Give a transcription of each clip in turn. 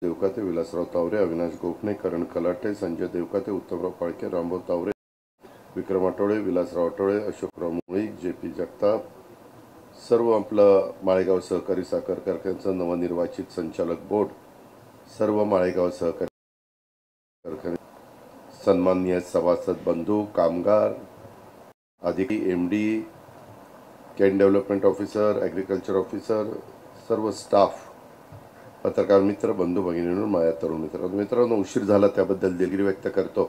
देवकाते, विलासराव तावरे, अविनाश गोखणे, करण कलाटे, संजय देवकाते, उत्तमराव फाळके, रामभाऊ तावरे, विक्रम आठवडे, विलासराव आठवडे, अशोकराव मुळीक, जे.पी. जगताप, सर्व आपलं माळेगाव सहकारी साखर कारखान्याचं नवनिर्वाचित संचालक बोर्ड, सर्व माळेगाव सहकारी कारखाने, सन्माननीय सभासद बंधू, कामगार, अधिकारी, एमडी, केन डेव्हलपमेंट ऑफिसर, ॲग्रिकल्चर ऑफिसर, सर्व स्टाफ, पत्रकार मित्र, बंधू भगिनींनो, माझ्या तरुण मित्रांनो, उशीर झाला त्याबद्दल दिलगिरी व्यक्त करतो.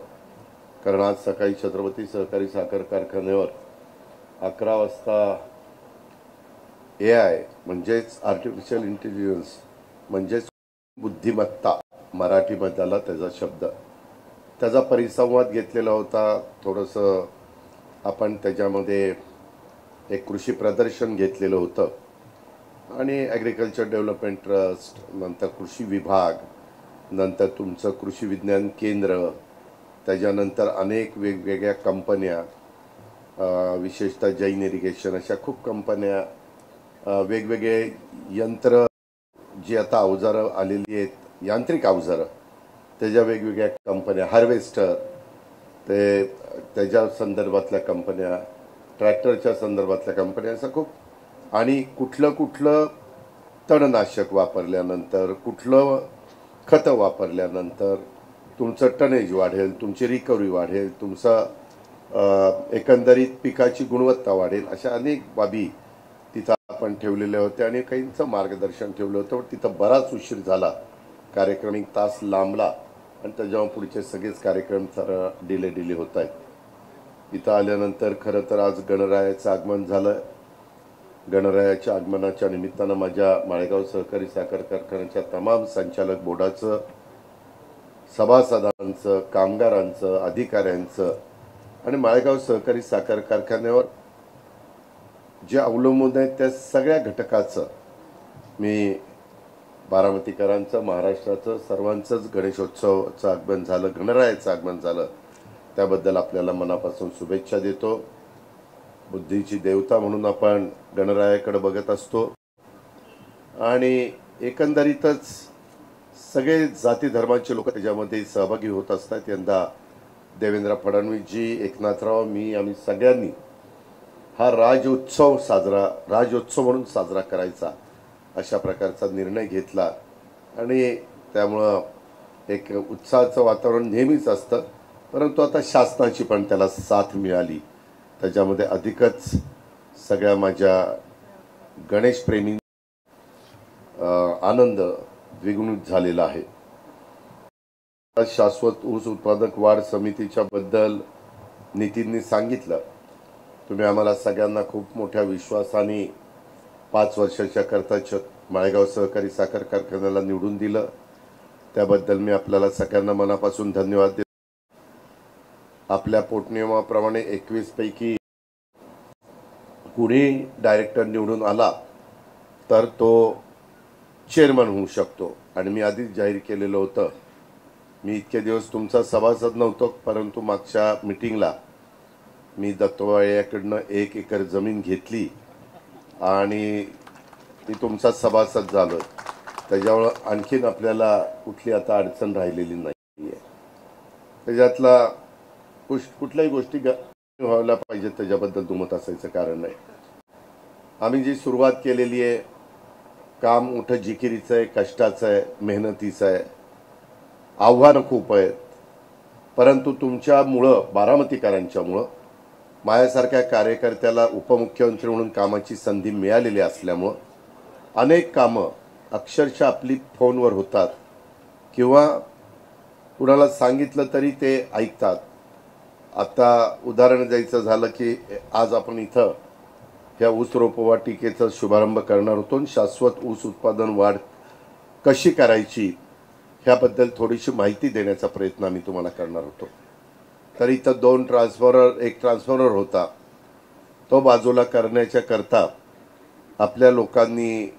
कारण आज सकाळी छत्रपती सहकारी साखर कारखान्यावर 11 वाजता AI म्हणजेच आर्टिफिशियल इंटेलिजन्स म्हणजेच बुद्धिमत्ता मराठीमध्ये आला त्याचा शब्द, त्याचा परिसंवाद घेतलेला होता. थोडंसं आपण त्याच्यामध्ये एक कृषी प्रदर्शन घेतलेलं होतं आणि ॲग्रिकल्चर डेव्हलपमेंट ट्रस्ट, नंतर कृषी विभाग, नंतर तुमचं कृषी विज्ञान केंद्र, त्याच्यानंतर अनेक वेगवेगळ्या कंपन्या, विशेषतः जैन इरिगेशन, अशा खूप कंपन्या, वेगवेगळे यंत्र जी आता अवजारं आलेली आहेत, यांत्रिक अवजारं, त्याच्या वेगवेगळ्या कंपन्या, हार्वेस्टर, ते त्याच्या संदर्भातल्या कंपन्या, ट्रॅक्टरच्या संदर्भातल्या कंपन्या, असं खूप, आणि कुठलं तणनाशक वापरल्यानंतर, कुठलं खतं वापरल्यानंतर तुमचं टनेज वाढेल, तुमची रिकव्हरी वाढेल, तुमचं एकंदरीत पिकाची गुणवत्ता वाढेल, अशा अनेक बाबी तिथं आपण ठेवलेल्या होत्या आणि काहींचं मार्गदर्शन ठेवलं होतं. तिथं बराच उशीर झाला, कार्यक्रम 1 तास लांबला आणि त्याच्यावर पुढचे सगळेच कार्यक्रम तर डिले होत आहेत. इथं आल्यानंतर खरं तर आज गणरायाचं आगमन झालं. गणरायाच्या आगमनाच्या निमित्तानं माझ्या माळेगाव सहकारी साखर कारखान्याच्या तमाम संचालक बोर्डाचं, सभासदांचं, कामगारांचं, अधिकाऱ्यांचं आणि माळेगाव सहकारी साखर कारखान्यावर जे अवलंबून आहेत त्या सगळ्या घटकाचं मी बारामतीकरांचं, महाराष्ट्राचं, सर्वांचंच गणेशोत्सवाचं आगमन झालं, गणरायाचं आगमन झालं, त्याबद्दल आपल्याला मनापासून शुभेच्छा देतो. बुद्धीची देवता म्हणून आपण गणरायाकडे बघत असतो आणि एकंदरीतच सगळे जाती धर्माचे लोक त्याच्यामध्ये सहभागी होत असतात. यंदा देवेंद्र फडणवीसजी, एकनाथराव, मी, आम्ही सगळ्यांनी हा राजोत्सव म्हणून साजरा करायचा अशा प्रकारचा निर्णय घेतला आणि त्यामुळं एक उत्साहाचं वातावरण नेहमीच असतं. परंतु आता शासनाची पण त्याला साथ मिळाली, त्याच्यामध्ये अधिकच सगळ्या माझ्या गणेशप्रेमी आनंद द्विगुणित झालेला आहे. शाश्वत ऊस उत्पादक वाढ समितीच्या बद्दल नितीननी सांगितलं. तुम्ही आम्हाला सगळ्यांना खूप मोठ्या विश्वासाने 5 वर्षाच्या करता माळेगाव सहकारी साखर कारखान्याला निवडून दिलं, त्याबद्दल मी आपल्याला सगळ्यांना मनापासून धन्यवाद देतो. आपल्या पोटनियमाप्रमाणे 21 पैकी कुणी डायरेक्टर निवडून आला तर तो चेअरमन होऊ शकतो आणि मी आधीच जाहीर केलेलं होतं. मी इतके दिवस तुमचा सभासद नव्हतो, परंतु मागच्या मीटिंगला मी दत्तवाळ्याकडनं 1 एकर जमीन घेतली आणि मी तुमचा सभासद झालो. त्याच्यामुळं आणखीन आपल्याला कुठली आता अडचण राहिलेली नाही आहे. त्याच्यातला कुठल्याही गोष्टी व्हायला पाहिजेत त्याच्याबद्दल दुमत असायचं कारण नाही. आम्ही जी सुरुवात केलेली आहे, काम मोठं जिकिरीचं आहे, कष्टाचं आहे, मेहनतीचं आहे, आव्हानं खूप आहेत, परंतु तुमच्यामुळं, बारामतीकरांच्यामुळं, माझ्यासारख्या कार्यकर्त्याला उपमुख्यमंत्री म्हणून कामाची संधी मिळालेली असल्यामुळं अनेक कामं अक्षरशः आपली फोनवर होतात किंवा कुणाला सांगितलं तरी ते ऐकतात. आता उदाहरण द्यायचं झालं की आज आपण इथं ह्या ऊस रोपवाटिकेचा शुभारंभ करणार होतो. शाश्वत ऊस उत्पादन वाढ कशी करायची ह्याबद्दल थोडीशी माहिती देण्याचा प्रयत्न आम्ही तुम्हाला करणार होतो. तर इथं 2 ट्रान्सफॉर्मर, एक ट्रान्सफॉर्मर होता, तो बाजूला करण्याच्या करता आपल्या लोकांनी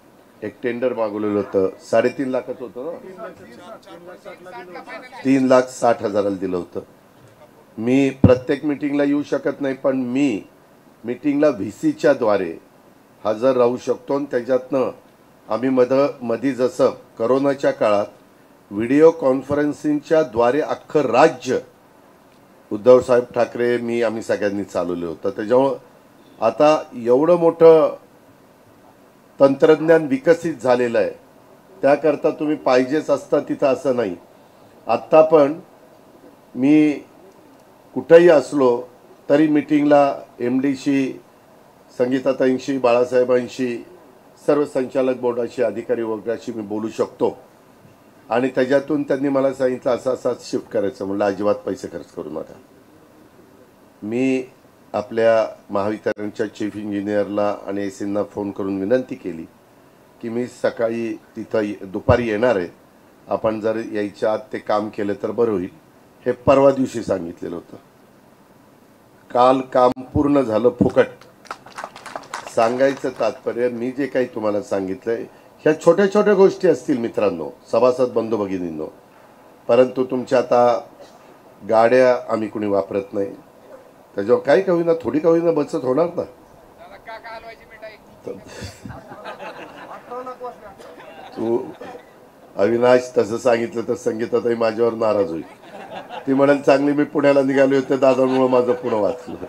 एक टेंडर मागवलेलं होतं. 3.5 लाखाचं होतं ना, 3,60,000 दिलं होतं. मी प्रत्येक मीटिंगला येऊ शकत नाही, पण मी मीटिंगला VCच्या द्वारे हजर राहू शकतो आणि त्याच्यातनं आम्ही मधी जसं करोनाच्या काळात व्हिडिओ कॉन्फरन्सिंगच्या द्वारे अख्खं राज्य उद्धव साहेब ठाकरे मी आम्ही सगळ्यांनी चालवलं होतं. त्याच्यामुळं आता एवढं मोठं तंत्रज्ञान विकसित झालेलं आहे. त्याकरता तुम्ही पाहिजेच असता तिथं असं नाही. आत्ता पण मी कुठेही असलो तरी मीटिंगला MDशी, संगीताताईंशी, बाळासाहेबांशी, सर्व संचालक बोर्डाशी, अधिकारी वगैरेशी मी बोलू शकतो. आणि त्याच्यातून त्यांनी मला सांगितलं असं असं शिफ्ट करायचं. म्हणलं अजिबात पैसे खर्च करू नका. मी आपल्या महावितरणच्या चीफ इंजिनियरला आणि एसींना फोन करून विनंती केली की मी सकाळी तिथं दुपारी येणार आहे, आपण जर यायच्या आत ते काम केलं तर बरं होईल. हे परवा दिवशी सांगितलेलं होतं. काल काम पूर्ण झालं फुकट. सांगायचं तात्पर्य मी जे काही तुम्हाला सांगितलंय ह्या छोट्या छोट्या गोष्टी असतील मित्रांनो, सभासद बंधू भगिनींनो, परंतु तुमच्या आता गाड्या आम्ही कुणी वापरत नाही. त्याच्यावर काही का होईना, थोडी का होईना बचत होणार ना. तू अविनाश तसं सांगितलं तर संगीताताई माझ्यावर नाराज होईल. ती म्हणाल चांगली मी पुण्याला निघाले होते दादांमुळे माझं पुणे वाचलं.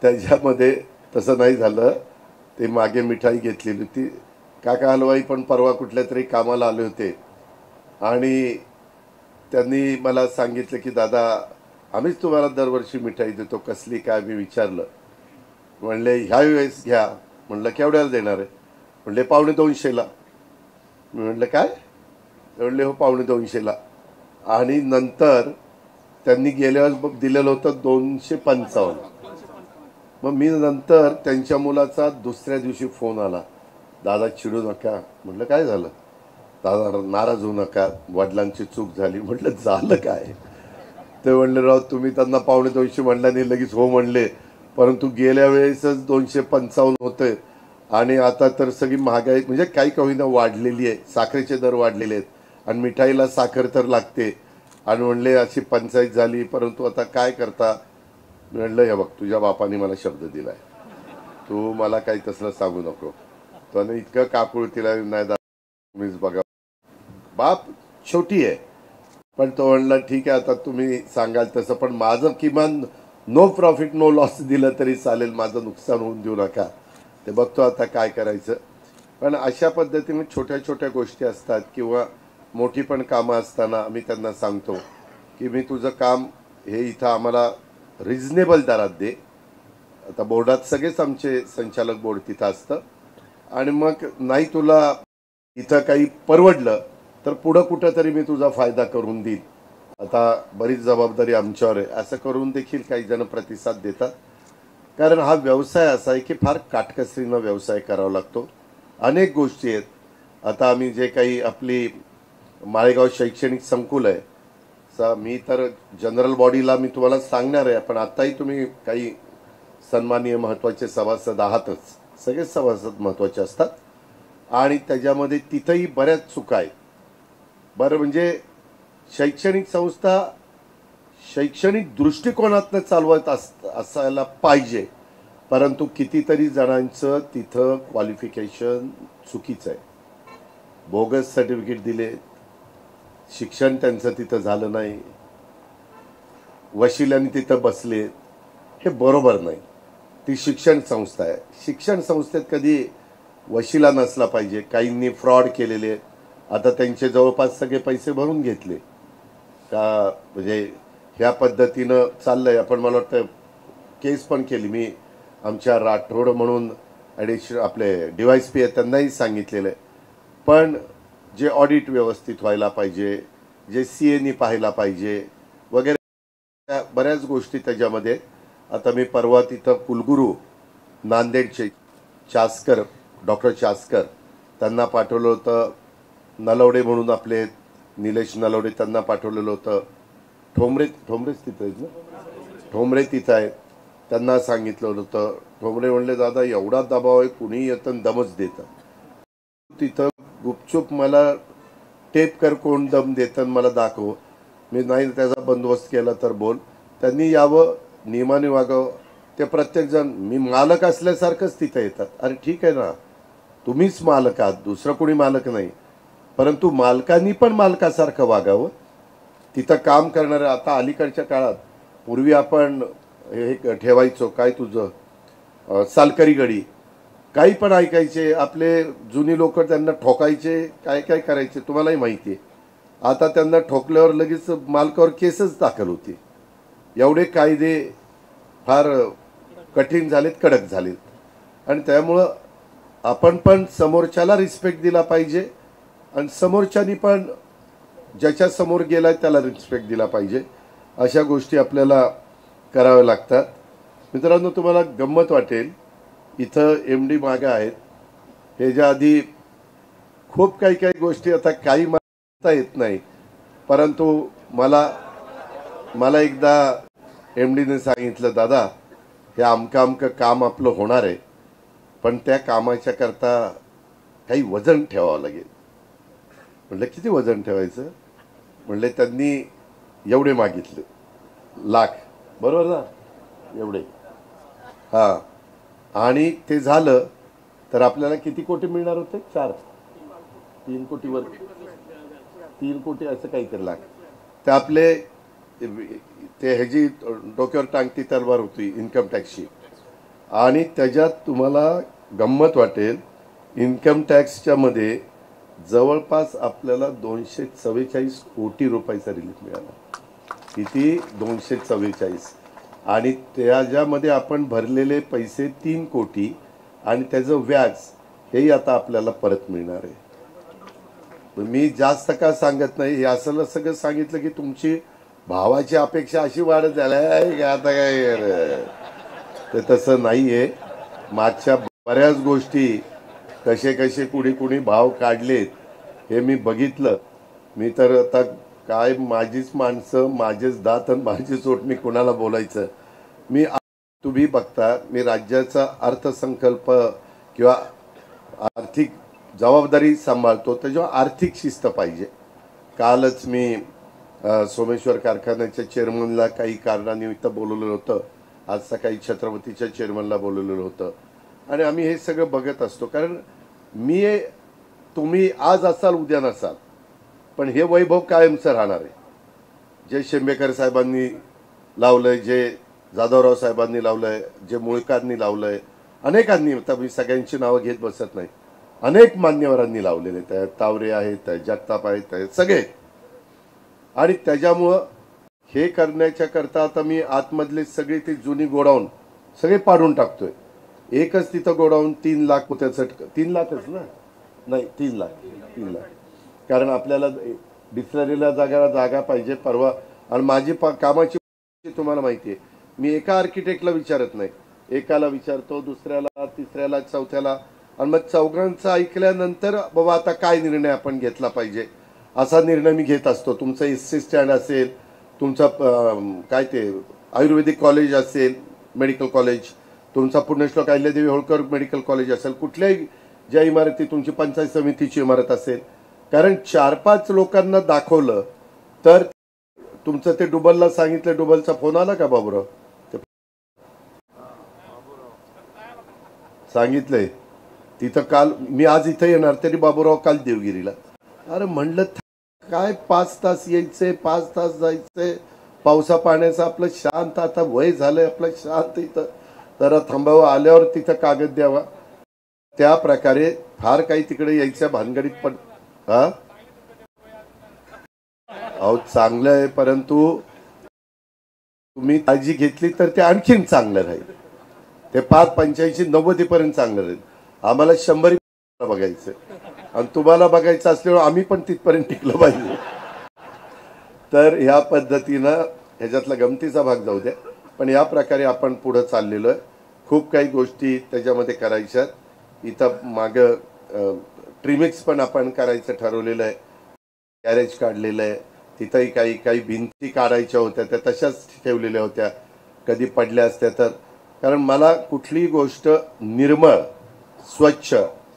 त्याच्यामध्ये तसं नाही झालं. ते मागे मिठाई घेतलेली होती. काका हलवाई पण परवा कुठल्या तरी कामाला आले होते आणि त्यांनी मला सांगितलं की दादा आम्हीच तुम्हाला दरवर्षी मिठाई देतो, कसली काय. मी विचारलं, म्हणले ह्या वेळेस घ्या. म्हणलं केवढ्याला देणार आहे? म्हणले 250ला. मी म्हणलं काय? म्हणले हो 250ला. आणि नंतर त्यांनी गेल्या वेळेस दिलेलं होतं 255. मग मी नंतर त्यांच्या मुलाचा दुसऱ्या दिवशी फोन आला, दादा चिडू नका. म्हटलं काय झालं? दादा नाराज होऊ नका, वडिलांची चूक झाली. म्हटलं झालं काय? ते म्हणले राव तुम्ही त्यांना 250 म्हणला नाही, लगेच हो म्हणले, परंतु गेल्या वेळेसच 255 होते आणि आता तर सगळी महागाई म्हणजे काही का होईना वाढलेली आहे. साखरेचे दर वाढलेले आहेत आणि मिठाईला साखर तर लागते. आणि म्हणले अशी पंचायत झाली, परंतु आता काय करता? म्हणलं हे बघ तुझ्या बापाने मला शब्द दिलाय, तू मला काही तसलं सांगू नको. त्याने इतकं काकुळतीला नाही तुम्हीच बघा. बाप छोटी आहे पण तो म्हणला ठीक आहे आता तुम्ही सांगाल तसं, पण माझं किमान नो प्रॉफिट नो लॉस दिलं तरी चालेल, माझं नुकसान होऊन देऊ नका. ते बघतो आता काय करायचं. पण अशा पद्धतीने छोट्या छोट्या गोष्टी असतात किंवा मोठी पण कामं असताना आम्ही त्यांना सांगतो की मी तुझं काम हे इथं आम्हाला रिझनेबल दरात दे. आता बोर्डात सगळेच आमचे संचालक बोर्ड तिथं असतं आणि मग नाही तुला इथं काही परवडलं तर पुढं कुठं तरी मी तुझा फायदा करून देईल. आता बरीच जबाबदारी आमच्यावर आहे असं करून देखील काही जण प्रतिसाद देतात. कारण हा व्यवसाय असा आहे की फार काटकसरीनं व्यवसाय करावा लागतो. अनेक गोष्टी आहेत. आता आम्ही जे काही आपली माळेगाव शैक्षणिक संकुल आहे, मी तर जनरल बॉडीला मी तुम्हाला सांगणार आहे, पण आताही तुम्ही काही सन्माननीय महत्त्वाचे सभासद आहातच. सगळेच सभासद महत्त्वाचे असतात आणि त्याच्यामध्ये तिथंही बऱ्याच चुका आहेत. बरं म्हणजे शैक्षणिक संस्था शैक्षणिक दृष्टिकोनातनं चालवत असायला पाहिजे, परंतु कितीतरी जणांचं तिथं क्वालिफिकेशन चुकीचं आहे. बोगस सर्टिफिकेट दिले, शिक्षण त्यांचं तिथं झालं नाही, वशिल्यांनी तिथं बसले, हे बरोबर नाही. ती शिक्षण संस्था आहे. शिक्षण संस्थेत कधी वशिला नसला पाहिजे. काहींनी फ्रॉड केलेले, आता त्यांचे जवळपास सगळे पैसे भरून घेतले का, म्हणजे ह्या पद्धतीनं चाललंय. आपण मला वाटतं केस पण केली. मी आमच्या राठोड म्हणून आपले DYSP आहेत त्यांनाही सांगितलेलं आहे. पण जे ऑडिट व्यवस्थित व्हायला पाहिजे, जे CAनी पाहायला पाहिजे वगैरे बऱ्याच गोष्टी त्याच्यामध्ये. आता मी परवा तिथं कुलगुरू नांदेडचे चासकर, डॉक्टर चासकर त्यांना पाठवलं होतं. नलवडे म्हणून आपले निलेश नलवडे त्यांना पाठवलेलं होतं. ठोंबरेच तिथं आहेत ना, ठोंबरे तिथं आहेत, त्यांना सांगितलं होतं. ठोंबरे म्हणले दादा एवढा दबाव आहे, कुणी येतं दमच देतं. तिथं गुपचूप मला टेप कर कोण दम देतं मला दाखव. मी नाही त्याचा बंदोबस्त केला तर बोल. त्यांनी यावं, नियमाने वागावं. ते प्रत्येकजण मी मालक असल्यासारखंच तिथं येतात. अरे ठीक आहे ना, तुम्हीच मालक आहात, दुसरं कोणी मालक नाही. परंतु मालकांनी पण मालकासारखं वागावं. तिथं काम करणाऱ्या, आता अलीकडच्या काळात पूर्वी आपण हे ठेवायचो काय तुझं सालकरी गडी, काही पण ऐकायचे, आपले जुनी लोक त्यांना ठोकायचे, काय काय करायचे तुम्हालाही माहिती आहे. आता त्यांना ठोकल्यावर लगेच मालकावर केसच दाखल होती. एवढे कायदे फार कठीण झालेत, कडक झालेत. आणि त्यामुळं आपण पण समोरच्याला रिस्पेक्ट दिला पाहिजे आणि समोरच्यानी पण ज्याच्या समोर गेलाय त्याला रिस्पेक्ट दिला पाहिजे. अशा गोष्टी आपल्याला कराव्या लागतात. मित्रांनो, तुम्हाला गंमत वाटेल, इथं MD मागे आहेत. ह्याच्या आधी खूप काही काही गोष्टी आता काही म्हणता येत नाही, परंतु मला एकदा MDने सांगितलं, दादा हे अमकं काम आपलं होणार आहे, पण त्या कामाच्या करता काही वजन ठेवावं लागेल. म्हणलं किती वजन ठेवायचं? म्हणले त्यांनी एवढे मागितले, लाख, बरोबर ना, एवढे. हां, आणि ते झालं तर आपल्याला किती कोटी मिळणार होते? 3 कोटीवर 3 कोटी असं काहीतरी लाख. ते आपले ते ह्याची डोक्यावर टांगती तलवार होती इन्कम टॅक्सची. आणि त्याच्यात तुम्हाला गंमत वाटेल, इन्कम टॅक्सच्या मध्ये जवळपास आपल्याला 244 कोटी रुपयाचा रिलीफ मिळाला. किती? 244. आणि त्याच्यामध्ये आपण भरलेले पैसे 3 कोटी आणि त्याचं व्याज हेही आता आपल्याला परत मिळणार आहे. मी जास्त का सांगत नाही, हे असं सगळं सांगितलं की तुमची भावाची अपेक्षा अशी वाढत झाली आता काय. तर तसं नाहीये. मागच्या बऱ्याच गोष्टी कसे कुणी भाव काढलेत हे मी बघितलं. मी तर आता काय, माझीच माणसं, माझेच दात आणि माझीच ओठ, मी कुणाला बोलायचं. तुम्ही बघता, मी राज्याचा अर्थसंकल्प किंवा आर्थिक जबाबदारी सांभाळतो, त्याच्यावर आर्थिक शिस्त पाहिजे. कालच मी सोमेश्वर कारखान्याच्या चेअरमनला काही कारणानिमित्त बोलवलेलं होतं. आज सकाळी छत्रपतीच्या चेअरमनला बोलवलेलं होतं. आणि आम्ही हे सगळं बघत असतो, कारण तुम्ही आज असाल उद्या नसाल, पण हे वैभव कायमचं राहणार आहे. जे शेंबेकर साहेबांनी लावलंय, जे जाधवराव साहेबांनी लावलंय, जे मुळकांनी लावलंय, अनेकांनी, आता मी सगळ्यांची नावं घेत बसत नाही, अनेक मान्यवरांनी लावलेले, त्या तावरे आहेत, त्या जगताप आहेत, त्या सगळे. आणि त्याच्यामुळं हे करण्याच्या करता आता मी आतमधले सगळे ते जुनी गोडाऊन सगळे पाडून टाकतोय. एकच तिथं गोडाऊन 3 लाख होत्याचं, 3 लाखच ना, नाही 3 लाख, कारण आपल्याला डिस्लरीला जागा पाहिजे. परवा आणि माझी कामाची तुम्हाला माहिती आहे, मी एका आर्किटेक्टला विचारत नाही, एकाला विचारतो, दुसऱ्याला, तिसऱ्याला, चौथ्याला, आणि मग चौघांचं ऐकल्यानंतर बाबा आता काय निर्णय आपण घेतला पाहिजे असा निर्णय मी घेत असतो. तुमचं SC स्टँड असेल, तुमचं काय ते आयुर्वेदिक कॉलेज असेल, मेडिकल कॉलेज, तुमचा पुण्यश्लोक अहिल्यादेवी होळकर मेडिकल कॉलेज असेल, कुठल्याही ज्या इमारती, तुमची पंचायत समितीची इमारत असेल, कारण 4-5 लोकांना दाखवलं तर तुमचं ते डुबलला सांगितलं, डुबलचा फोन आला का बाबूराव? सांगितलंय तिथं. काल मी आज इथं येणार तरी बाबूराव काल देवगिरीला. अरे म्हणलं काय 5 तास यायचे, 5 तास जायचे, पावसा पाण्याचं आपलं शांत, आता वय झालंय आपलं शांत, इथं जरा थांबावं, आल्यावर तिथं कागद द्यावा. त्या प्रकारे फार काही तिकडे यायच्या भानगडीत पण अहो चांगलं आहे, परंतु तुम्ही काळजी घेतली तर ते आणखीन चांगलं राहील. ते 85-90 पर्यंत चांगलं राहील. आम्हाला 100 बघायचं आणि तुम्हाला बघायचं असल्यावर आम्ही पण तिथपर्यंत टिकलं पाहिजे. तर ह्या पद्धतीनं ह्याच्यातला गमतीचा भाग जाऊ द्या, पण या प्रकारे आपण पुढे चाललेलो आहे. खूप काही गोष्टी त्याच्यामध्ये करायच्यात. इथं मागं ट्रिमिक्स पण आपण करायचं ठरवलेलं आहे, गॅरेज काढलेलं आहे. तिथंही काही भिंती काढायच्या होत्या, त्या तशाच ठेवलेल्या होत्या, कधी पडल्या असत्या तर. कारण मला कुठलीही गोष्ट निर्मळ, स्वच्छ,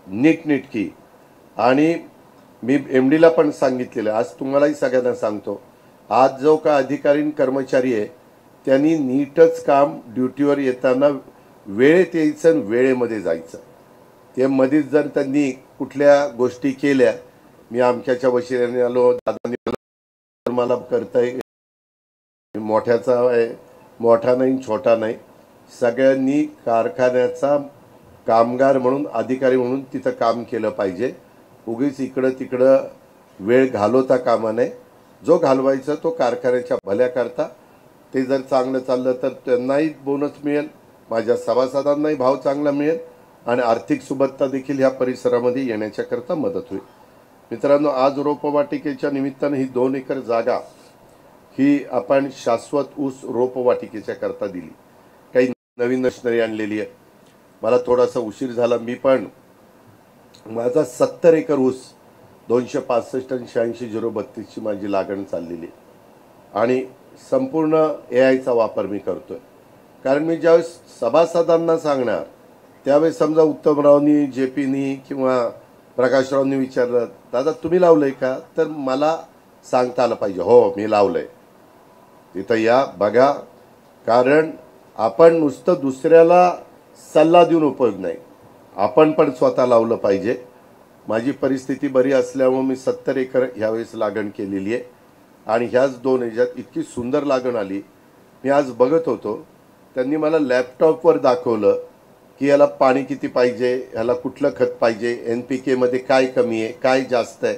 नीटनेटकी, आणि मी MDला पण सांगितलेलं, आज तुम्हालाही सगळ्यांना सांगतो, आज जो का अधिकारी कर्मचारी आहे त्यांनी नीटच काम, ड्युटीवर येताना वेळेत यायचं आणि वेळेमध्ये जायचं. ते मध्येच जर त्यांनी कुठल्या गोष्टी केल्या मी अमक्याच्या वशिल्याने आलो, दादांनी मला करताय, मोठ्याचा आहे, मोठा नाही छोटा नाही, सगळ्यांनी कारखान्याचा कामगार म्हणून अधिकारी म्हणून तिथं काम केलं पाहिजे. उगीच इकडं तिकडं वेळ घालवता कामा नये. जो घालवायचा तो कारखान्याच्या भल्या करता. ते जर चांगलं चाललं तर त्यांनाही बोनस मिळेल, माझ्या सभासदांनाही भाव चांगला मिळेल आणि आर्थिक सुबत्ता देखील ह्या परिसरामध्ये येण्याच्या करता मदत होईल. मित्रांनो, आज रोपवाटिकेच्या निमित्तानं ही 2 एकर जागा ही आपण शाश्वत ऊस रोपवाटिकेच्या करता दिली. काही नवीन मशिनरी आणलेली आहे. मला थोडासा उशीर झाला. मी पण माझा 70 एकर ऊस 265 आणि 86 ची माझी लागण चाललेली आणि संपूर्ण एआयचा वापर मी करतोय. कारण मी ज्यावेळेस सभासदांना सांगणार त्यावेळेस समजा उत्तमरावनी, जेपीनी किंवा प्रकाशरावनी विचारलं, दादा तुम्ही लावलंय का, तर मला सांगता आलं पाहिजे, हो मी लावलंय. तिथं या बघा. कारण आपण नुसतं दुसऱ्याला सल्ला देऊन उपयोग नाही, आपण पण स्वतः लावलं पाहिजे. माझी परिस्थिती बरी असल्यामुळे मी 70 एकर ह्यावेळेस लागण केलेली आहे आणि ह्याच 2 ह्याच्यात इतकी सुंदर लागण आली. मी आज बघत होतो, त्यांनी मला लॅपटॉपवर दाखवलं की याला पाणी किती पाहिजे, याला कुठलं खत पाहिजे, NPK मध्ये काय कमी आहे, काय जास्त आहे.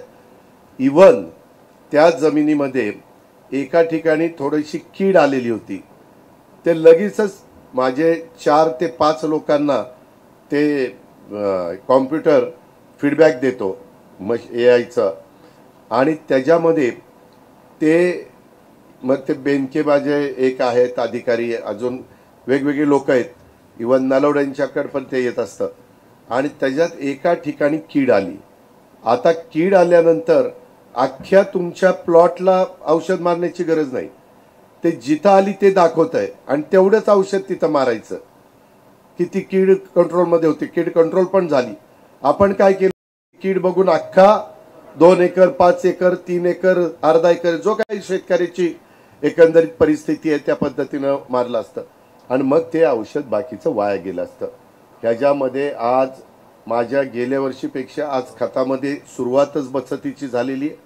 इवन त्या जमिनीमध्ये एका ठिकाणी थोडीशी कीड आलेली होती. ते लगेचच माझे 4 ते 5 लोकांना ते कॉम्प्युटर फीडबॅक देतो एआयचा आणि त्याच्यामध्ये ते मग ते बेनके माझे एक आहेत अधिकारी, अजून वेगवेगळे लोक आहेत, इवन नलवड्यांच्याकडे पण ते येत असतं. आणि त्याच्यात एका ठिकाणी कीड आली. आता कीड आल्यानंतर अख्ख्या तुमच्या प्लॉटला औषध मारण्याची गरज नाही, ते जिथं आली ते दाखवत आहे आणि तेवढंच औषध तिथं मारायचं की ती कीड कंट्रोलमध्ये होती. कीड कंट्रोल पण झाली. आपण काय केलं, कीड बघून अख्खा 2 एकर, 5 एकर, 3 एकर, अर्धा एकर जो काही शेतकऱ्याची एकंदरीत परिस्थिती आहे त्या पद्धतीनं मारलं असतं आणि मग ते औषध बाकीचं वाया गेलं असतं. ह्याच्यामध्ये आज माझ्या गेल्या वर्षीपेक्षा आज खतामध्ये सुरुवातच बचतीची झालेली आहे.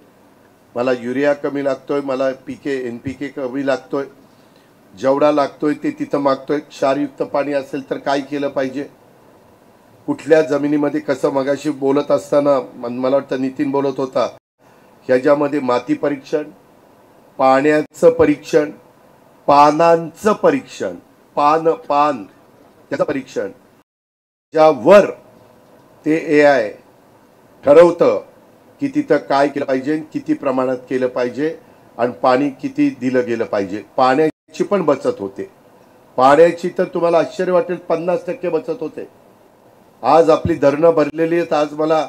मला युरिया कमी लागतोय, मला NPK कमी लागतोय, जेवढा लागतोय ते तिथं मागतोय. क्षारयुक्त पाणी असेल तर काय केलं पाहिजे, कुठल्या जमिनीमध्ये कसं, मगाशी बोलत असताना मला वाटतं नितीन बोलत होता, ह्याच्यामध्ये माती परीक्षण, पाण्याचं परीक्षण, पानांचं परीक्षण, पान त्याचं परीक्षण, ज्यावर ते एआय ठरवतं की तिथं काय केलं पाहिजे, किती प्रमाणात केलं पाहिजे आणि पाणी किती दिलं गेलं पाहिजे. पाण्याची पण बचत होते. पाण्याची तर तुम्हाला आश्चर्य वाटेल 50% बचत होते. आज आपली धरणं भरलेली आहेत. आज मला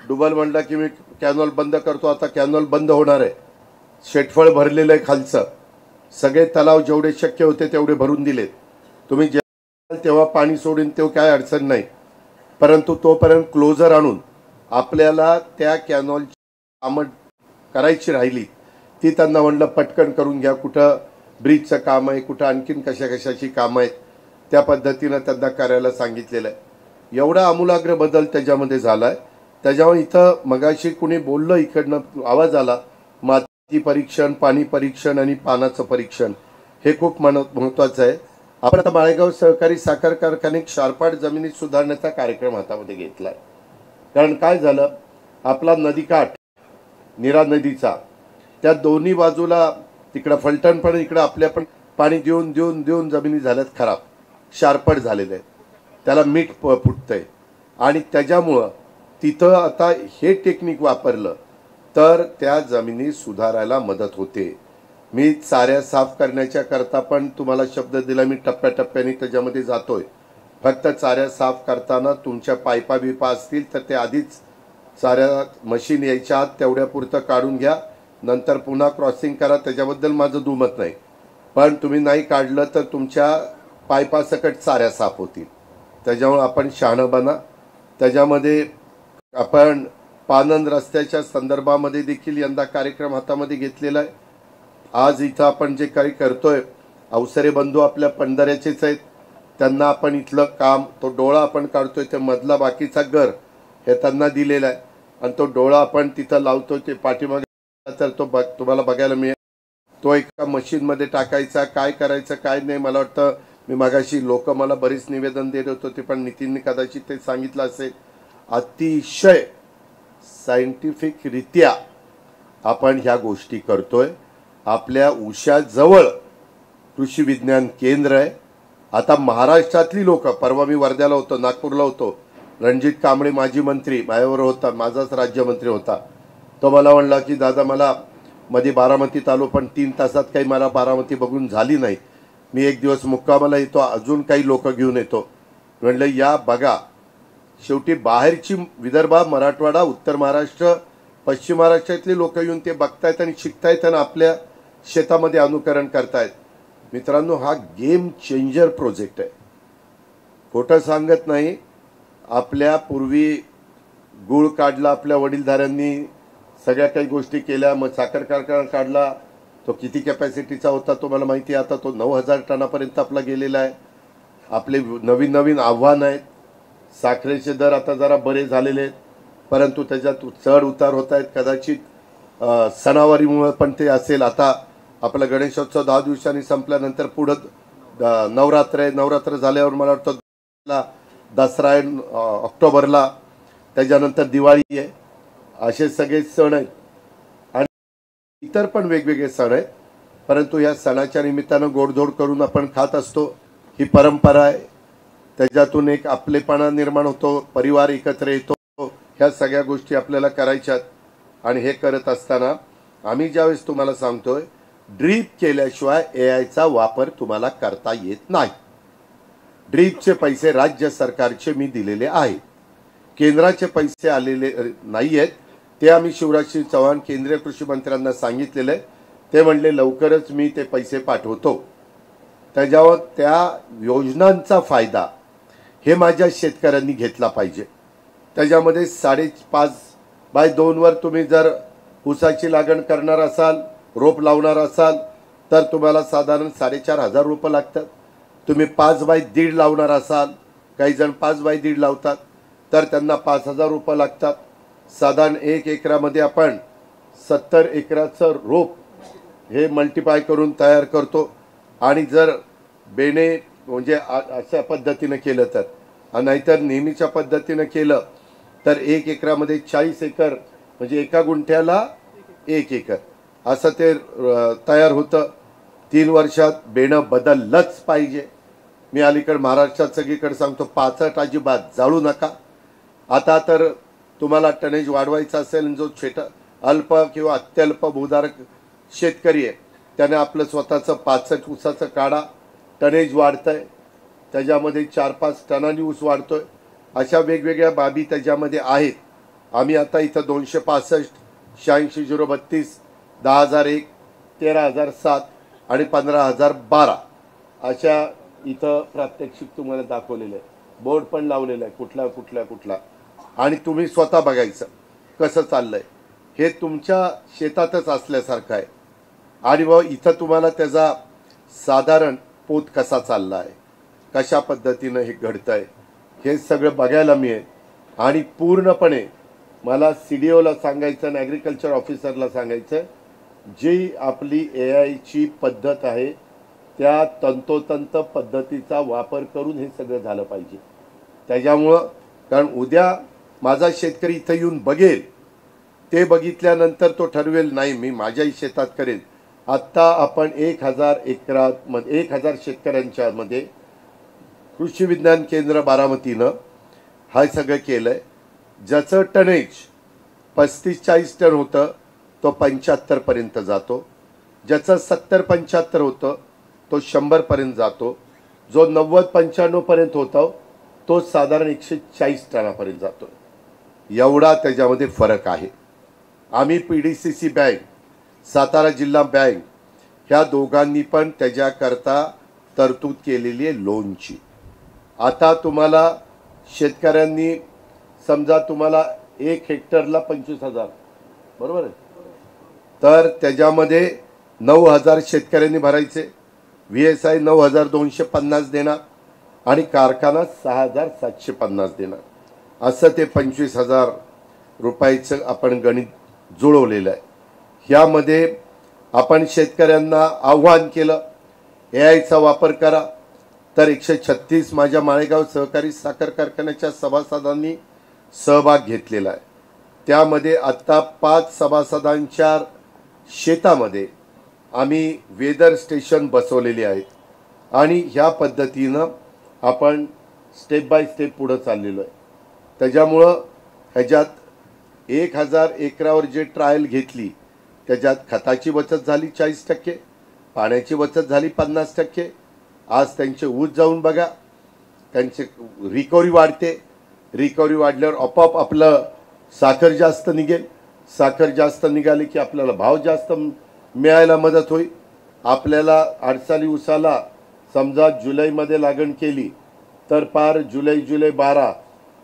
डुबल म्हणला की मी कॅनॉल बंद करतो, आता कॅनॉल बंद होणार आहे. शेतफळ भरलेलं आहे खालचं, सगळे तलाव जेवढे शक्य होते तेवढे भरून दिलेत. तुम्ही तेव्हा पाणी सोडून तेव्हा काय अडचण नाही, परंतु तोपर्यंत क्लोजर आणून आपल्याला त्या कॅनॉलची कामं करायची राहिली ती त्यांना म्हणलं पटकन करून घ्या. कुठं ब्रिजचं काम आहे, कुठं आणखीन कशाची कामं आहेत, त्या पद्धतीनं त्यांना करायला सांगितलेलं आहे. एवढा आमूलाग्र बदल त्याच्यामध्ये झालाय. त्याच्यामुळे इथं मगाशी कुणी बोललं, इकडनं आवाज आला, माती परीक्षण, पाणी परीक्षण आणि पानाचं परीक्षण हे खूप महत्वाचं आहे. आपण आता माळेगाव सहकारी साखर कारखाने क्षारपाट जमिनी सुधारण्याचा कार्यक्रम हातामध्ये घेतलाय. कारण काय झालं, आपला नदीकाठ नीरा नदीचा त्या दोन्ही बाजूला तिकडं फलटण पण इकडं आपल्या पण पाणी देऊन देऊन देऊन जमिनी झाल्यात खराब, क्षारपट झालेले आहेत, त्याला मीठ फुटतंय आणि त्याच्यामुळं तिथं आता हे टेक्निक वापरलं तर त्या जमिनी सुधारायला मदत होते. मी चाऱ्या साफ करण्याच्या करता पण तुम्हाला शब्द दिला, मी टप्प्याटप्प्याने त्याच्यामध्ये जातोय. फक्त चाऱ्या साफ करताना तुमच्या पायपा बिपा असतील तर ते आधीच चाऱ्या मशीन यायच्या आत तेवढ्या पुरतं काढून घ्या, नंतर पुन्हा क्रॉसिंग करा. त्याच्याबद्दल माझं दुमत नाही, पण तुम्ही नाही काढलं तर तुमच्या पायपासकट चाऱ्या साफ होतील. त्याच्यामुळे आपण शहाणं बना. त्याच्यामध्ये आपण पानंद रस्त्याच्या संदर्भामध्ये देखील यंदा कार्यक्रम हातामध्ये घेतलेला आहे. आज इथं आपण जे काही करतोय, अवसरे बंधू आपल्या पंढऱ्याचेच आहेत, त्यांना आपण इथलं काम, तो डोळा आपण काढतोय, ते मधला बाकीचा घर हे त्यांना दिलेला आहे आणि तो डोळा आपण तिथं लावतो ते पाठीमागे तर तो तुम्हाला बघायला मिळेल. तो एका मशीनमध्ये टाकायचा, काय करायचं काय नाही. मला वाटतं मी मगाशी लोक मला बरीच निवेदन देत होते, पण नितीनने कदाचित ते सांगितलं असेल. अतिशय सायंटिफिक रित्या आपण ह्या गोष्टी करतोय. आपल्या उशाजवळ कृषी विज्ञान केंद्र आहे. आता महाराष्ट्रातली लोक, परवा मी वर्ध्याला होतो, नागपूरला होतो, रणजित कांबळे माजी मंत्री माझ्यावर होता, माझाच राज्यमंत्री होता. तो मला म्हणला की दादा मला मध्ये बारामतीत आलो, पण 3 तासात काही मला बारामती बघून झाली नाही. मी एक दिवस मुक्कामाला येतो, अजून काही लोक घेऊन येतो. म्हणलं या बघा, शेवटी बाहेरची विदर्भ, मराठवाडा, उत्तर महाराष्ट्र, पश्चिम महाराष्ट्रातले लोक येऊन ते बघतायत आणि शिकतायत आणि आपल्या शेतामध्ये अनुकरण करतायत. मित्रांनो, हा गेम चेंजर प्रोजेक्ट आहे. खोटं सांगत नाही. आपल्या पूर्वी गुळ काढला, आपल्या वडीलधाऱ्यांनी सगळ्या काही गोष्टी केल्या. मग साखर कारखाना काढला, तो किती कॅपॅसिटीचा होता तो मला माहिती आहे. आता तो 9,000 टनापर्यंत आपला गेलेला आहे. आपले नवीन नवीन आव्हान आहेत. साखरेचे दर आता जरा बरे झालेले आहेत, परंतु त्याच्यात चढ उतार होत आहेत. कदाचित सणावारीमुळे पण ते असेल. आता आपला गणेशोत्सव 10 दिवसांनी संपल्यानंतर पुढं नवरात्र आहे. नवरात्र झाल्यावर मला वाटतं दसरा आहे ऑक्टोबरला, त्याच्यानंतर दिवाळी आहे. असे सगळे सण आहेत आणि इतर पण वेगवेगळे सण आहेत. परंतु या सणाच्या निमित्तानं गोडधोड करून आपण खात असतो. ही परंपरा आहे. त्याच्यातून एक आपलेपणा निर्माण होतो, परिवार एकत्र येतो. ह्या सगळ्या गोष्टी आपल्याला करायच्यात. आणि हे करत असताना आम्ही ज्यावेळेस तुम्हाला सांगतोय, ड्रीप केल्याशिवाय एआयचा वापर तुम्हाला करता येत नाही. ड्रीपचे पैसे राज्य सरकारचे मी दिलेले आहेत. केंद्राचे पैसे आलेले नाही आहेत. ते आम्ही शिवराजसिंह चौहान केंद्रीय कृषी मंत्र्यांना सांगितलेले. ते म्हणले लवकरच मी ते पैसे पाठवतो. त्याच्यावर त्या योजनांचा फायदा हे माझ्या शेतकऱ्यांनी घेतला पाहिजे. त्याच्यामध्ये 5.5x2 वर तुम्ही जर ऊसाची लागण करणार असाल, रोप लावणार असाल, तर तुम्हाला साधारण 4,500 रुपये लागतात. तुम्ही 5x1.5 लावणार असाल, काही जण 5x1.5 लावतात, तर त्यांना 5,000 रुपये लागतात. साधारण 1 एकरामध्ये आपण 70 एकराचं रोप हे मल्टिप्लाय करून तयार करतो. आणि जर बेणे म्हणजे अशा पद्धतीने केलं तर, नाहीतर नेहमीच्या पद्धतीने केलं तर 1 एकरामध्ये 40 एकर म्हणजे एका गुंठ्याला 1 एकर असं ते तयार होतं. 3 वर्षात बेणं बदललंच पाहिजे. मी अलीकडे महाराष्ट्रात सगळीकडे सांगतो, पाचट अजिबात जाळू नका. आता तर तुम्हाला टनेज वाढवायचा असेल, जो अल्प किंवा अत्यल्प भूधारक शेतकरी आहे त्याने आपलं स्वतःचं 65 ऊसाचं काढा. टनेज वाढतंय, त्याच्यामध्ये 4-5 टनांनी ऊस वाढतोय. अशा वेगवेगळ्या बाबी त्याच्यामध्ये आहेत. आम्ही आता इथं 265, 86,032, 10,001, 13,007 आणि 15,012 अशा इथं प्रात्यक्षिक तुम्हाला दाखवलेलं आहे. बोर्ड पण लावलेलं आहे कुठला. आणि तुम्ही स्वतः बघायचं कसं चाललंय. हे तुमच्या शेतातच असल्यासारखं आहे. आणि मग इथं तुम्हाला त्याचा साधारण पोत कसा चालला आहे, कशा पद्धतीनं हे घडतंय, हे सगळं बघायला मिळेल. आणि पूर्णपणे मला CDOला सांगायचं आणि ॲग्रिकल्चर ऑफिसरला सांगायचं, जी आपली AIची पद्धत आहे त्या तंतोतंत पद्धतीचा वापर करून हे सगळं झालं पाहिजे. त्याच्यामुळं कारण उद्या माझा शेतकरी इथं येऊन बघेल, ते बघितल्यानंतर तो ठरवेल नाही मी माझ्याही शेतात करेल. आत्ता आपण 1,000 एकरामध्ये 1,000 शेतकऱ्यांच्या मध्ये कृषी विज्ञान केंद्र बारामतीनं हा सगळं केलंय. ज्याचं टनेज 35-40 टन होतं तो 75 पर्यंत जातो. ज्याचं 70-75 होतं तो 100 पर्यंत जातो. जो 90-95 पर्यंत होता तो साधारण 140 टनापर्यंत जातो. एवढा त्याच्यामध्ये फरक आहे. आम्ही PDCC बँक, सातारा जिल्हा बँक ह्या दोघांनी पण त्याच्याकरता तरतूद केलेली आहे लोनची. आता तुम्हाला शेतकऱ्यांनी समजा तुम्हाला 1 हेक्टरला 25,000 बरोबर आहे, तर त्याच्यामध्ये 9,000 शेतकऱ्यांनी भरायचे. VSI 9,250 देणार आणि कारखाना 6,750 देणार. असं ते 25,000 रुपयाचं आपण गणित जुळवलेलं आहे। ह्यामध्ये आपण शेतकऱ्यांना आव्हान केलं एआयचा वापर करा, तर 136 माझ्या माळेगाव सहकारी साखर कारखान्याच्या सभासदांनी सहभाग घेतलेला आहे। त्यामध्ये आता 5 सभासदांच्या शेतामध्ये आम्ही वेदर स्टेशन बसवलेली आहेत आणि ह्या पद्धतीनं आपण स्टेप बाय स्टेप पुढे चाललेलो आहे। त्याच्यामुळं ह्याच्यात 1000 एकरावर जे ट्रायल घेतली त्याच्यात खताची बचत झाली 40%, पाण्याची बचत झाली 50%। आज त्यांचे ऊस जाऊन बघा, त्यांचे रिकव्हरी वाढते, रिकव्हरी वाढल्यावर आपोआप आपलं साखर जास्त निघेल, साखर जास्त निघाली की आपल्याला भाव जास्त मिळायला मदत होईल। आपल्याला अडसाली ऊसाला समजा जुलैमध्ये लागण केली तर पार जुलै 12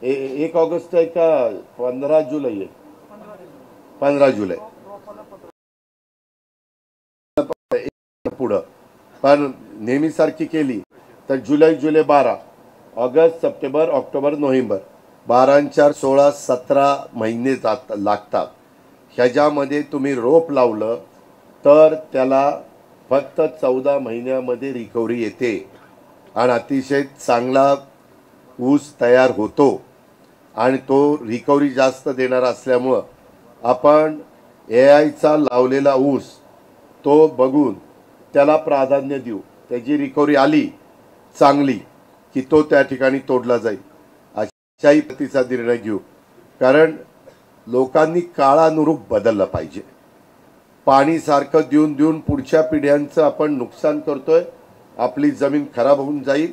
1 ऑगस्ट आहे का 15 जुलै आहे, 15 जुलै पुढं पण नेहमीसारखी केली तर जुलै 12 ऑगस्ट सप्टेंबर ऑक्टोबर नोव्हेंबर 12 4 16 17 महिने लागतात। ह्याच्यामध्ये तुम्ही रोप लावलं तर त्याला फक्त 14 महिन्यामध्ये रिकव्हरी येते आणि अतिशय चांगला ऊस तयार होतो आणि तो रिकव्हरी जास्त देणार असल्यामुळं आपण एआयचा लावलेला ऊस तो बघून त्याला प्राधान्य देऊ। त्याची रिकव्हरी आली चांगली की तो त्या ठिकाणी तोडला जाईल अशाही पद्धतीचा निर्णय घेऊ, कारण लोकांनी काळानुरूप बदललं पाहिजे। पाणी सारखं देऊन देऊन पुढच्या पिढ्यांचं आपण नुकसान करतोय, आपली जमीन खराब होऊन जाईल।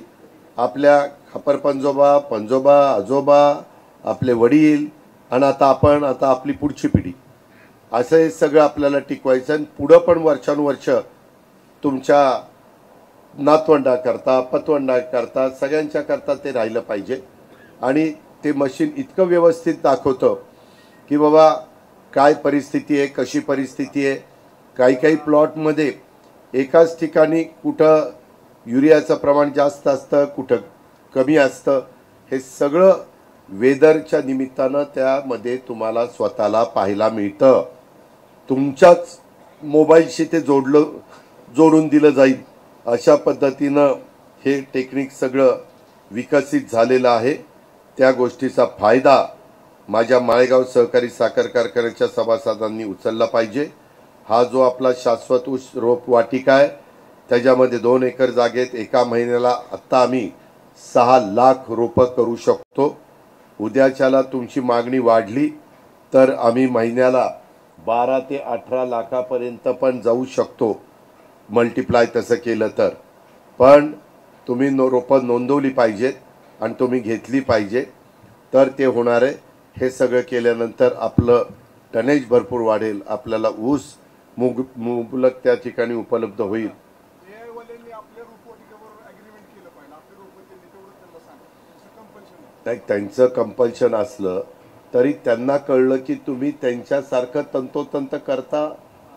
आपल्या खापरपंजोबा पंजोबा आजोबा आपले वडील आणि आता आपली पुढची पिढी असं हे सगळं आपल्याला टिकवायचं आणि पुढं पण वर्षानुवर्ष तुमच्या नातवंडाकरता पतवंडाकरता सगळ्यांच्या करता ते राहिलं पाहिजे। आणि ते मशीन इतकं व्यवस्थित दाखवतं की बाबा काय परिस्थिती आहे, कशी परिस्थिती आहे। काही प्लॉटमध्ये एकाच ठिकाणी कुठं युरियाचं प्रमाण जास्त असतं, कुठं कमी असतं, हे सगळं वेदरच्या निमित्तानं त्यामध्ये तुम्हाला स्वतःला पाहायला मिळतं। तुमच्याच मोबाईलशी ते जोडून दिलं जाईल अशा पद्धतीनं हे टेक्निक सगळं विकसित झालेलं आहे। त्या गोष्टीचा फायदा माझ्या माळेगाव सहकारी साखर कारखान्याच्या सभासदांनी उचलला पाहिजे। हा जो आपला शाश्वत ऊस रोप वाटिका आहे त्याच्यामध्ये 2 एकर जागेत एका महिन्याला आत्ता आम्ही 6 लाख रोपं करू शकतो। उद्याच्याला तुमची मागणी वाढली तर आम्ही महिन्याला 12 ते 18 लाखापर्यंत पण जाऊ शकतो, मल्टिप्लाय तसं केलं तर। पण तुम्ही रोपं नोंदवली पाहिजेत आणि तुम्ही घेतली पाहिजे तर ते होणार आहे। हे सगळं केल्यानंतर आपलं टनेज भरपूर वाढेल, आपल्याला ऊस मुबलक त्या ठिकाणी उपलब्ध होईल। त्यांचं कंपल्शन असलं तरी त्यांना कळलं की तुम्ही त्यांच्यासारखं तंतोतंत करता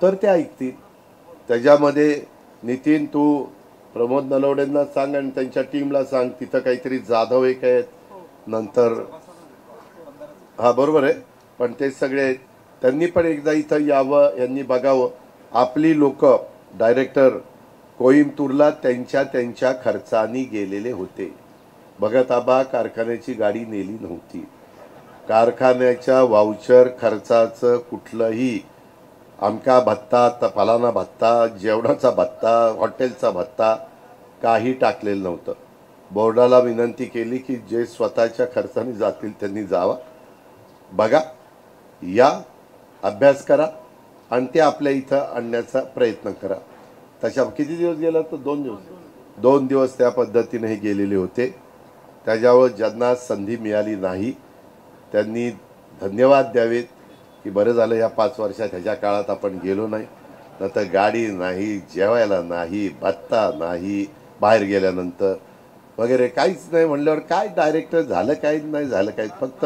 तर ते ऐकतील। त्याच्यामध्ये नितीन तू प्रमोद नलवडेंना सांग आणि त्यांच्या टीमला सांग, तिथं काहीतरी जाधव एक आहेत, नंतर हा बरोबर आहे, पण ते सगळे त्यांनी पण एकदा इथं यावं, यांनी बघावं। आपली लोक डायरेक्टर कोईम्बतूरला त्यांच्या खर्चानी गेलेले होते। भगत आबा कारखान्याची गाडी नेली नव्हती, कारखान्याच्या वाउचर खर्चाचं कुठलंही आमका भत्ता फलाना भत्ता जेवणाचा भत्ता हॉटेलचा भत्ता काही टाकलेलं नव्हतं। बोर्डाला विनंती केली की जे स्वतःच्या खर्चाने जातील त्यांनी जावा, बघा, या अभ्यास करा आणि ते आपल्या इथं आणण्याचा प्रयत्न करा। तशा किती दिवस गेला तर 2 दिवस त्या पद्धतीने हे गेलेले होते। त्याच्यावर ज्यांना संधी मिळाली नाही त्यांनी धन्यवाद द्यावेत की बरं झालं या 5 वर्षात ह्याच्या काळात आपण गेलो नाही, नंतर गाडी नाही, जेवायला नाही, भत्ता नाही, बाहेर गेल्यानंतर वगैरे काहीच नाही म्हणल्यावर काय डायरेक्टर झालं काही नाही झालं काही, फक्त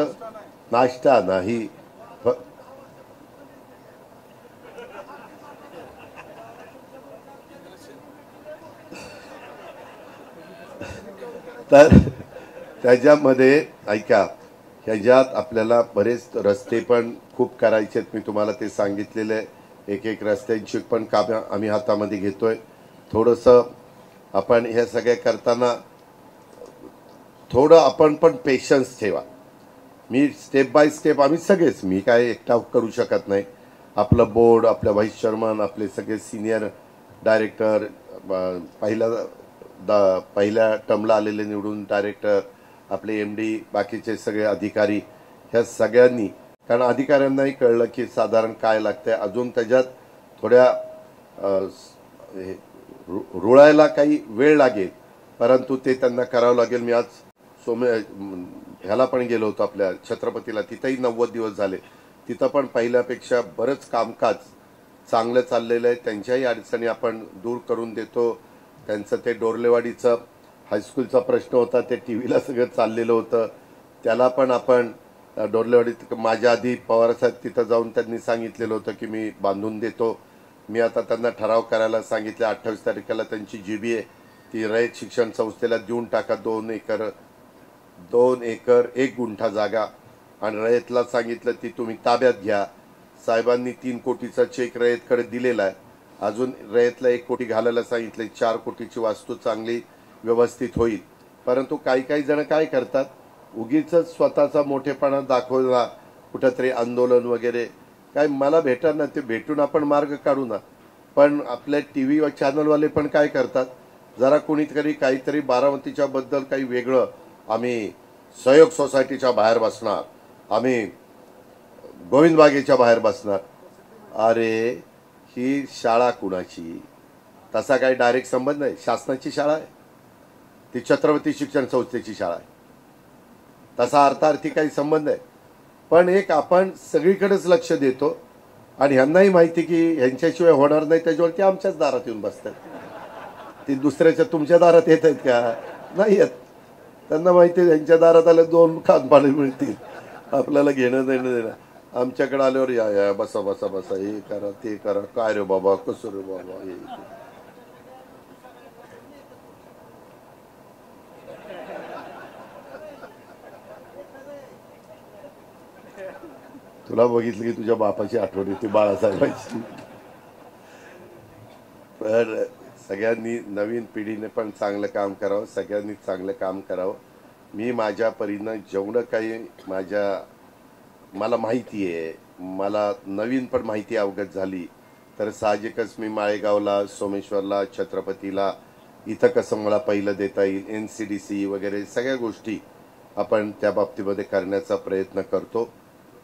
नाश्ता नाही। तर त्याच्यामध्ये ऐका, ह्याच्यात आपल्याला बरेच रस्ते पण खूप करायचे आहेत. मी तुम्हाला ते सांगितलेले एक एक रस्त्यांची पण कामं आम्ही हातामध्ये घेतोय. थोडंसं आपण हे सगळे करताना थोडं आपण पण पेशन्स ठेवा. मी स्टेप बाय स्टेप आम्ही सगळेच, मी काय एकटा करू शकत नाही. आपलं बोर्ड, आपल्या व्हाईस चेअरमन, आपले सगळे सिनियर डायरेक्टर, पहिल्या टर्मला आलेले निवडून डायरेक्टर, आपले MD, बाकीचे सगळे अधिकारी, ह्या सगळ्यांनी, कारण अधिकाऱ्यांनाही कळलं की साधारण काय लागतंय. अजून त्याच्यात थोड्या रुळायला काही वेळ लागेल, परंतु ते त्यांना करावं लागेल. मी आज ह्याला पण गेलो होतो आपल्या छत्रपतीला, तिथंही 90 दिवस झाले. तिथं पण पहिल्यापेक्षा बरंच कामकाज चांगलं चाललेलं आहे. त्यांच्याही अडचणी आपण दूर करून देतो. त्यांचं ते डोरलेवाडीचं हायस्कूलचा प्रश्न होता, ते TV ला सगळं चाललेलं होतं, त्याला पण आपण डोरलेवाडीत माझ्या आधी पवारसाहेब तिथं जाऊन त्यांनी सांगितलेलं होतं की मी बांधून देतो. मी आता त्यांना ठराव करायला सांगितले. 28 तारखेला त्यांची GB आहे, ती रयत शिक्षण संस्थेला देऊन टाका. 2 एकर 1 गुंठा जागा, आणि रयतला सांगितलं ती तुम्ही ताब्यात घ्या. साहेबांनी 3 कोटीचा चेक रयतकडे दिलेला आहे. अजून रयतला 1 कोटी घालायला सांगितले. 4 कोटीची वास्तू चांगली व्यवस्थित होईल. परंतु काही जण काय करतात, उगीच स्वतःचा मोठेपणा दाखवला, कुठंतरी आंदोलन वगैरे काय मला भेटा ना, ते भेटून आपण मार्ग काढू ना. पण आपल्या TV चॅनलवाले पण काय करतात, जरा कोणीतरी काहीतरी बारामतीच्या बद्दल काही वेगळं, आम्ही सहयोग सोसायटीच्या बाहेर बसणार, आम्ही गोविंद बागेच्या बाहेर बसणार. अरे ही शाळा कुणाची? तसा काही डायरेक्ट संबंध नाही. शासनाची शाळा आहे ती, छत्रपती शिक्षण संस्थेची शाळा आहे. तसा अर्थार्थी काही संबंध आहे. पण एक आपण सगळीकडेच लक्ष देतो, आणि ह्यांनाही माहिती की ह्यांच्याशिवाय होणार नाही, त्याच्यावरती आमच्याच दारात येऊन बसतात. ती दुसऱ्याच्या तुमच्या दारात येत आहेत का? नाही येत. त्यांना माहिती आहे ह्यांच्या दारात आले 2 खानपाने मिळतील, आपल्याला घेणं देणं. आमच्याकडे आल्यावर या बसा बसा बसा, हे करा ते करा, काय रे बाबा, कसं रे बाबा, हे तुला बघितलं की तुझ्या बापाची आठवण येते, बाळासाहेबांची. पण सगळ्यांनी, नवीन पिढीने पण चांगलं काम करावं, सगळ्यांनी चांगलं काम करावं. मी माझ्या परीनं जेवढं काही मला माहिती आहे, मला नवीन पण माहिती अवगत झाली, तर साहजिकच मी माळेगावला, सोमेश्वरला, छत्रपतीला, इथं कसं मला पहिलं देता येईल, NCDC वगैरे सगळ्या गोष्टी आपण त्या बाबतीमध्ये करण्याचा प्रयत्न करतो.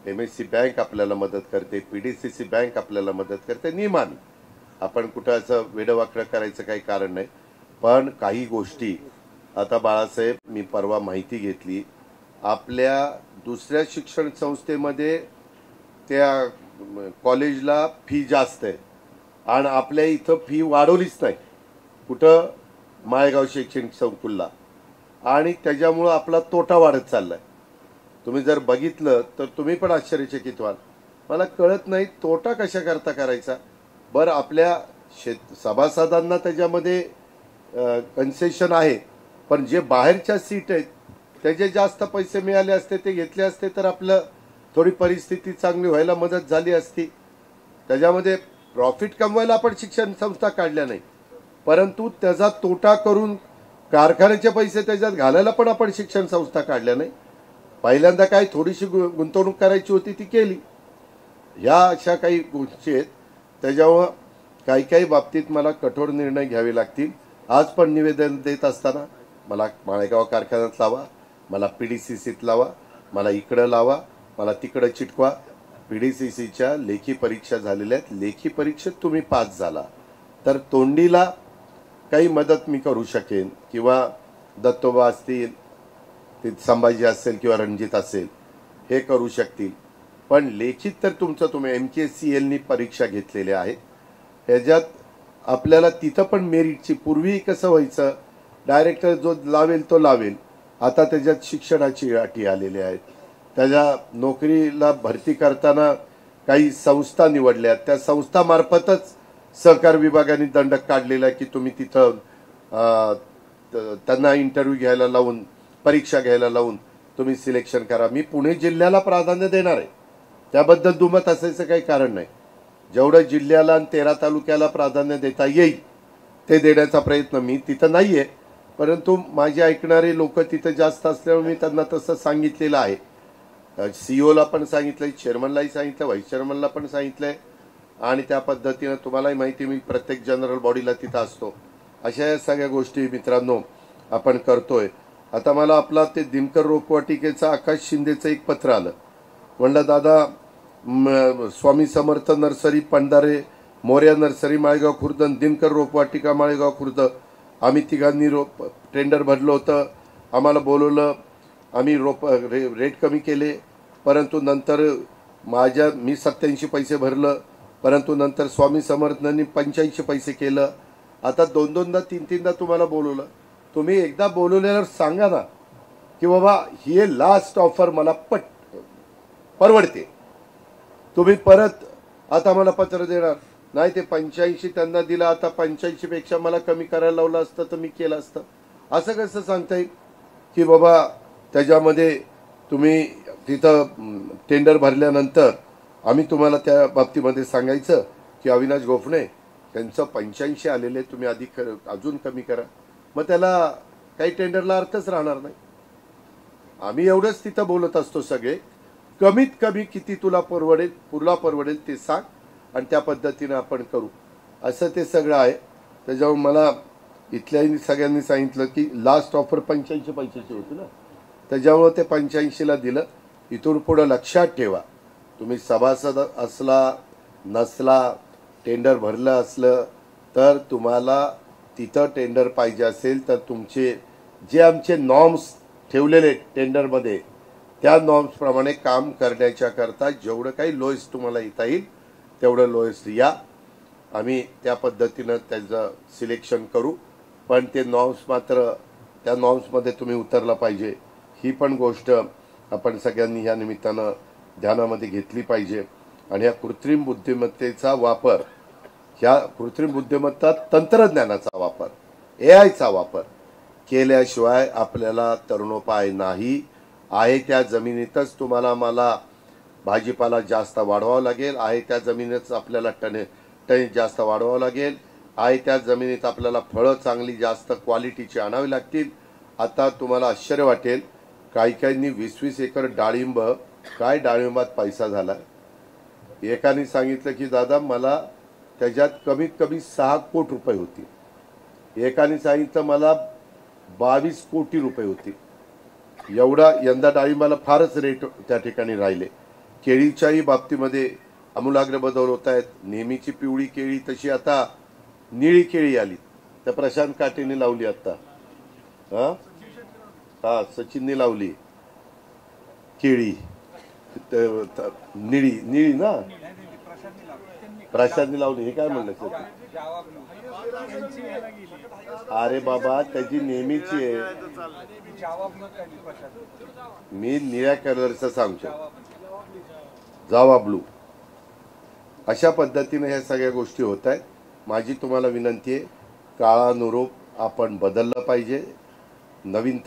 MSC बँक आपल्याला मदत करते, PDCC बँक आपल्याला मदत करते. नियमाने आपण कुठं असं वेडवाकडं करायचं काही कारण नाही. पण काही गोष्टी आता बाळासाहेब, मी परवा माहिती घेतली, आपल्या दुसऱ्या शिक्षण संस्थेमध्ये त्या कॉलेजला फी जास्त आहे, आणि आपल्या इथं फी वाढवलीच नाही. कुठं? माळेगाव शैक्षणिक संकुलला. आणि त्याच्यामुळं आपला तोटा वाढत चाललाय. तुम्ही जर बघितलं तर तुम्ही पण आश्चर्यचकित व्हाल. मला कळत नाही तोटा कशा करता करायचा. बरं, आपल्या सभासदांना त्याच्यामध्ये कन्सेशन आहे, पण जे बाहेरच्या सीट आहेत त्याचे जास्त पैसे मिळाले असते, ते घेतले असते तर आपलं थोडी परिस्थिती चांगली व्हायला मदत झाली असती. त्याच्यामध्ये प्रॉफिट कमवायला आपण शिक्षण संस्था काढल्या नाही, परंतु त्याचा तोटा करून कारखान्याचे पैसे त्याच्यात घालायला पण आपण शिक्षण संस्था काढल्या नाही. पहिल्यांदा काय थोडीशी गुंतवणूक करायची होती ती केली. ह्या अशा काही गोष्टी आहेत, त्याच्यामुळं काही बाबतीत मला कठोर निर्णय घ्यावे लागतील. आज पण निवेदन देत असताना मला माळेगाव कारखान्यात लावा, मला PDCCत लावा, मला इकडं लावा, मला तिकडं चिटकवा. PDCCच्या लेखी परीक्षा झालेल्या आहेत. लेखी परीक्षेत तुम्ही पास झाला तर तोंडीला काही मदत मी करू शकेन, किंवा दत्तोबा असतील, ते संभाजी असेल किंवा रणजित असेल, हे करू शकतील. पण लेखित तर तुमचं तुम्ही MKCLनी परीक्षा घेतलेल्या आहेत. ह्याच्यात आपल्याला तिथं पण मेरिटची, पूर्वी कसं व्हायचं, डायरेक्टर जो लावेल तो लावेल, आता त्याच्यात शिक्षणाची अटी आलेल्या आहेत. त्याच्या नोकरीला भरती करताना काही संस्था निवडल्या, त्या संस्थामार्फतच सहकार विभागाने दंडक काढलेला की तुम्ही तिथं त्यांना इंटरव्ह्यू घ्यायला लावून, परीक्षा घ्यायला लावून तुम्ही सिलेक्शन करा. मी पुणे जिल्ह्याला प्राधान्य देणार आहे, त्याबद्दल दुमत असायचं काही कारण नाही. जेवढं जिल्ह्याला आणि 13 तालुक्याला प्राधान्य देता येईल ते देण्याचा प्रयत्न मी तिथं नाही आहे, परंतु माझे ऐकणारे लोक तिथं जास्त असल्यामुळे मी त्यांना तसं सांगितलेलं आहे. सीईओला पण सांगितलंय, चेअरमनलाही सांगितलं, व्हाईस चेअरमनला पण सांगितलंय, आणि त्या पद्धतीनं तुम्हालाही माहिती, मी प्रत्येक जनरल बॉडीला तिथं असतो. अशा या सगळ्या गोष्टी मित्रांनो आपण करतोय. आता मला आपला ते दिनकर रोपवाटिकेचं आकाश शिंदेचं एक पत्र आलं. म्हणलं दादा, स्वामी समर्थ नर्सरी पंढारे, मोर्या नर्सरी माळेगाव खुर्द, दिनकर रोपवाटिका माळेगाव खुर्द, आम्ही तिघांनी टेंडर भरलं होतं, आम्हाला बोलवलं, आम्ही रेट कमी केले, परंतु नंतर मी 87 पैसे भरलं, परंतु नंतर स्वामी समर्थांनी 85 पैसे केलं. आता 2-2दा 3-3दा तुम्हाला बोलवलं. तुम्ही एकदा बोलवल्यावर सांगा ना की बाबा ही लास्ट ऑफर मला परवडते, तुम्ही परत आता मला पत्र देणार नाही. ते 85 त्यांना दिलं, आता 85 पेक्षा मला कमी करायला लावलं असतं तर मी केलं असतं. असं कसं सांगता येईल की बाबा त्याच्यामध्ये तुम्ही तिथं टेंडर भरल्यानंतर आम्ही तुम्हाला त्या बाबतीमध्ये सांगायचं की अविनाश गोफणे त्यांचं 85 आलेले, तुम्ही अजून कमी करा. मग त्याला काही टेंडरला अर्थच राहणार नाही. आम्ही एवढंच तिथं बोलत असतो सगळे, कमीत कमी किती तुला परवडेल ते सांग आणि त्या पद्धतीने आपण करू, असं ते सगळं आहे. त्याच्यामुळे मला इथल्याही सगळ्यांनी सांगितलं की लास्ट ऑफर 85 पैशाची होती ना, त्याच्यामुळे ते 85ला दिलं. इथून पुढे लक्षात ठेवा, तुम्ही सभासद असला नसला, टेंडर भरलं असलं तर तुम्हाला तिथं टेंडर पाहिजे असेल तर तुमचे जे आमचे नॉर्म्स ठेवलेले टेंडरमध्ये त्या नॉर्म्सप्रमाणे काम करण्याच्या करता जेवढं काही लोएस्ट तुम्हाला येता येईल तेवढं लोएस्ट या, आम्ही त्या पद्धतीनं त्याचं सिलेक्शन करू. पण ते नॉर्म्स मात्र त्या नॉर्म्समध्ये तुम्ही उतरला पाहिजे, ही पण गोष्ट आपण सगळ्यांनी या निमित्तानं ध्यानामध्ये घेतली पाहिजे. आणि ह्या कृत्रिम बुद्धिमत्तेचा वापर, ह्या कृत्रिम बुद्धिमत्ता तंत्रज्ञानाचा वापर, AIचा वापर केल्याशिवाय आपल्याला तरुणोपाय नाही. आहे त्या जमिनीतच तुम्हाला मला भाजीपाला जास्त वाढवावा लागेल, आहे त्या जमिनीतच आपल्याला टन जास्त वाढवावं लागेल, आहे त्या जमिनीत आपल्याला फळं चांगली जास्त क्वालिटीची आणावी लागतील. आता तुम्हाला आश्चर्य वाटेल, काहींनी 20-20 एकर डाळिंब, काय डाळिंबात पैसा झाला. एकाने सांगितलं की दादा मला त्याच्यात कमीत कमी 6 कोटी रुपये होती, एकाने सांगितलं मला 22 कोटी रुपये होती. एवढा यंदा डाळिंबाला फारच रेट त्या ठिकाणी राहिले. केळीच्याही बाबतीमध्ये आमूलाग्र बदल होत आहेत. नेहमीची पिवळी केळी तशी आता निळी केळी आली, त्या प्रशांत काटेने लावली आता. हा सचिनने लावली केळी, निळी ना, प्रशांतने लावली. हे काय म्हणलं सर? अरे बाबा त्याची नेहमीची आहे, मी निळ्या कलरचं सांगतो, जावा ब्लू. अशा पद्धतीने ह्या सगळ्या गोष्टी होत आहेत. माझी तुम्हाला विनंती आहे, काळानुरूप आपण बदललं पाहिजे, नवीन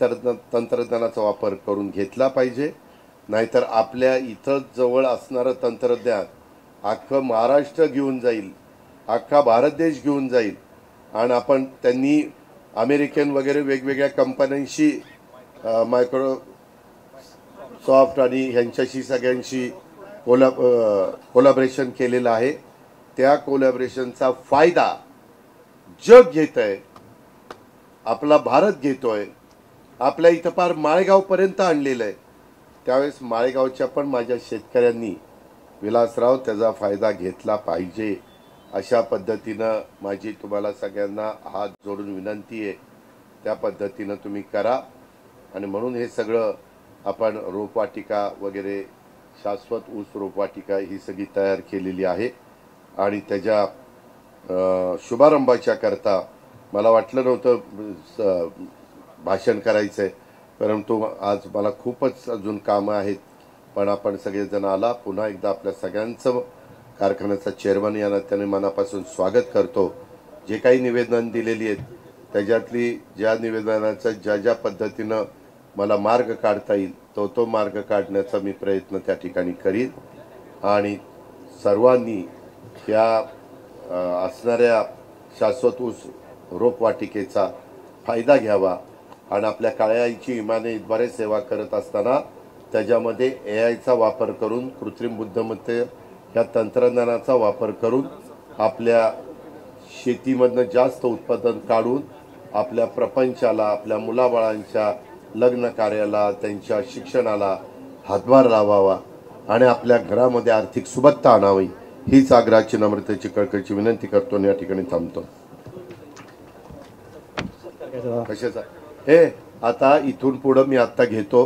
तंत्रज्ञानाचा वापर करून घेतला पाहिजे. नाहीतर आपल्या इथं जवळ असणारं तंत्रज्ञान अख्खं महाराष्ट्र घेऊन जाईल, अख्खा भारत देश घेऊन जाईल. आणि आपण त्यांनी अमेरिकन वगैरे वेगवेगळ्या कंपन्यांशी मायक्रोसॉफ्ट आणि ह्यांच्याशी सगळ्यांशी कोलॅबरेशन केलेलं आहे. त्या कोलॅबरेशनचा फायदा जग घेत आहे, आपला भारत घेतोय. आपल्या इथं फार माळेगावपर्यंत आणलेलं आहे. त्यावेळेस माळेगावच्या पण माझ्या शेतकऱ्यांनी विलासराव त्याचा फायदा घेतला पाहिजे. अशा पद्धतीनं माझी तुम्हाला सगळ्यांना हात जोडून विनंती आहे, त्या पद्धतीनं तुम्ही करा. आणि म्हणून हे सगळं आपण रोपवाटिका वगैरे, शाश्वत ऊस रोपवाटिका ही सगळी तयार केलेली आहे. आणि त्याच्या शुभारंभाच्या करता मला वाटलं नव्हतं भाषण करायचं आहे, परंतु आज मला खूपच अजून कामं आहेत. पण आपण सगळेजण आला. पुन्हा एकदा आपल्या सगळ्यांचं कारखान्याचा चेअरमन या नात्याने मनापासून स्वागत करतो. जे काही निवेदन दिलेली आहेत त्याच्यातली ज्या निवेदनाचं ज्या पद्धतीनं मला मार्ग काढता येईल तो मार्ग काढण्याचा मी प्रयत्न त्या ठिकाणी करीन आणि सर्वांनी या असणाऱ्या शाश्वत ऊस रोपवाटिकेचा फायदा घ्यावा आणि आपल्या काळ्या आईची इमानीद्वारे सेवा करत असताना त्याच्यामध्ये AIचा वापर करून कृत्रिम बुद्धिमत्ता या तंत्रज्ञानाचा वापर करून आपल्या शेतीमधनं जास्त उत्पादन काढून आपल्या प्रपंचाला आपल्या मुलाबाळांच्या लग्न कार्याला त्यांच्या शिक्षणाला हातभार लावावा आणि आपल्या घरामध्ये आर्थिक सुबत्ता आणावी हीच आग्रहाची नम्रतेची कळकळीची विनंती करतो आणि या ठिकाणी थांबतो. कशाचा हे आता इथून पुढे मी आता घेतो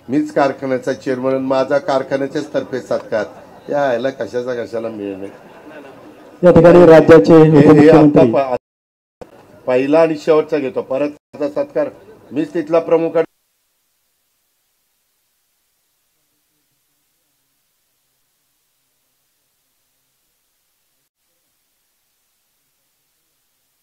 मीच कारखान्याचा चेअरमन माझा कारखान्याच्याच तर्फे सत्कार यायला कशाला मिळणे या ठिकाणी राज्याचे पहिला आणि शेवटचा घेतो परत सत्कार मीच तिथला प्रमुख